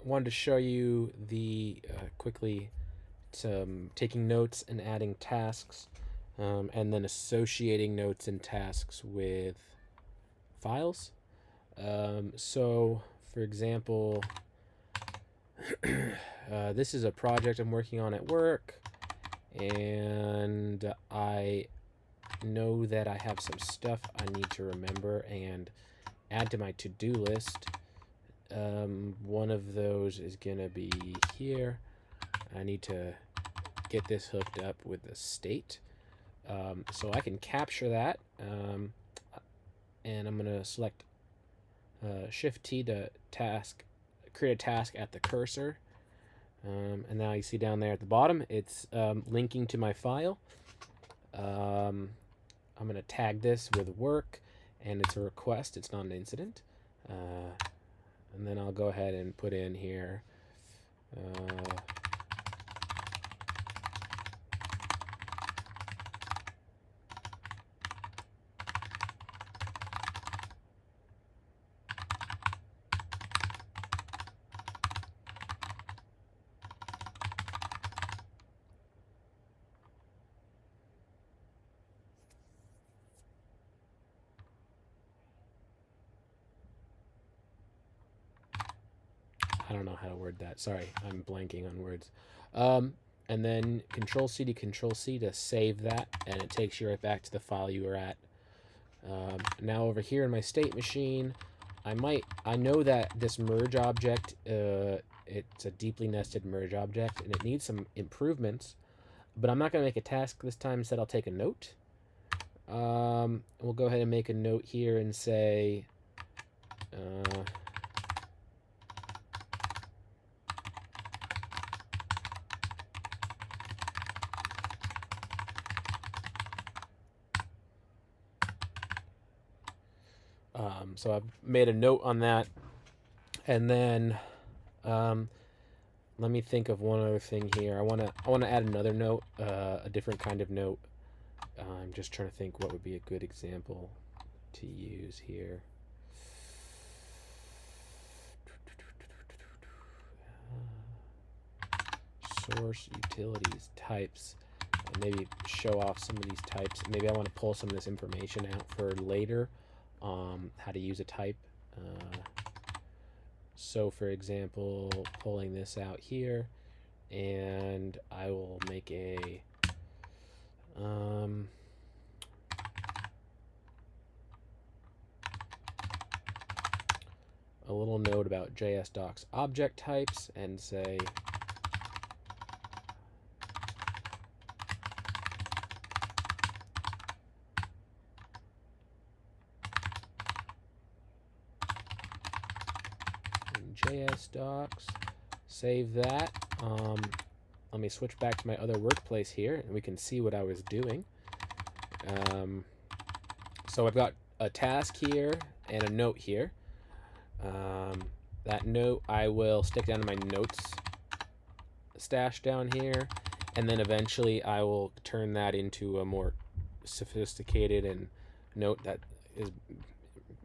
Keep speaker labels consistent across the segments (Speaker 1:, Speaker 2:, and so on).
Speaker 1: Wanted to show you the quickly some taking notes and adding tasks, and then associating notes and tasks with files. So, for example, this is a project I'm working on at work, and I know that I have some stuff I need to remember and add to my to-do list. One of those is gonna be here. I need to get this hooked up with the state, so I can capture that, and I'm gonna select Shift T to create a task at the cursor, and now you see down there at the bottom it's linking to my file. I'm gonna tag this with work, and it's a request, it's not an incident. And then I'll go ahead and put in here I don't know how to word that. Sorry, I'm blanking on words. And then Control C to Control C to save that, and it takes you right back to the file you were at. Now over here in my state machine, I know that this merge object, it's a deeply nested merge object, and it needs some improvements, but I'm not going to make a task this time. Instead, I'll take a note. We'll go ahead and make a note here and say, so I've made a note on that, and then let me think of one other thing here. I want to add another note, a different kind of note. I'm just trying to think what would be a good example to use here. Source, utilities, types. Maybe show off some of these types. Maybe I want to pull some of this information out for later. How to use a type. So for example, pulling this out here, and I will make a little note about JS docs object types and say JS docs, save that. Let me switch back to my other workplace here, and we can see what I was doing. So I've got a task here and a note here. That note I will stick down in my notes stash down here, and then eventually I will turn that into a more sophisticated and note that is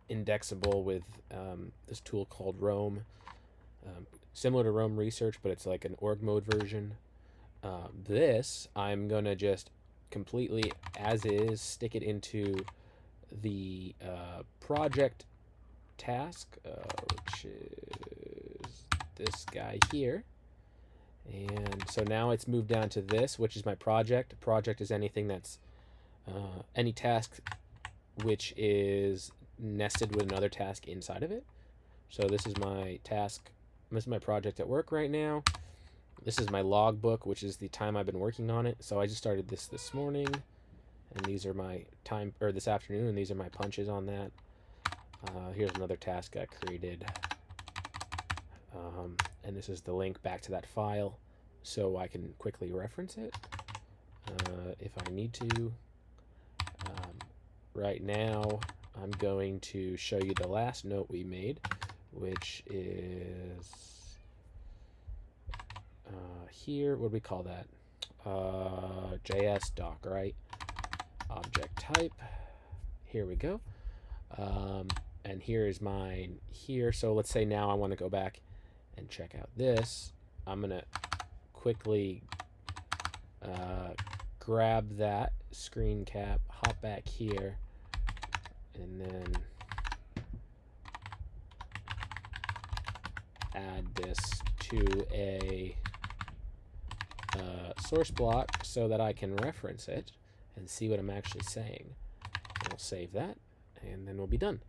Speaker 1: indexable with this tool called Roam. Similar to Roam Research, but it's like an Orgmode version. This, I'm going to just completely, as is, stick it into the project task, which is this guy here. And so now it's moved down to this, which is my project. Project is anything that's any task which is nested with another task inside of it. So this is my task. This is my project at work right now. This is my logbook, which is the time I've been working on it. So I just started this morning, and these are my time, or this afternoon, and these are my punches on that. Here's another task I created, and this is the link back to that file, so I can quickly reference it if I need to. Right now, I'm going to show you the last note we made, which is here. What do we call that? JS doc, right? Object type. Here we go. And here is mine here. So let's say now I want to go back and check out this, I'm going to quickly grab that screen cap, hop back here, and then add this to a source block so that I can reference it and see what I'm actually saying. And we'll save that, and then we'll be done.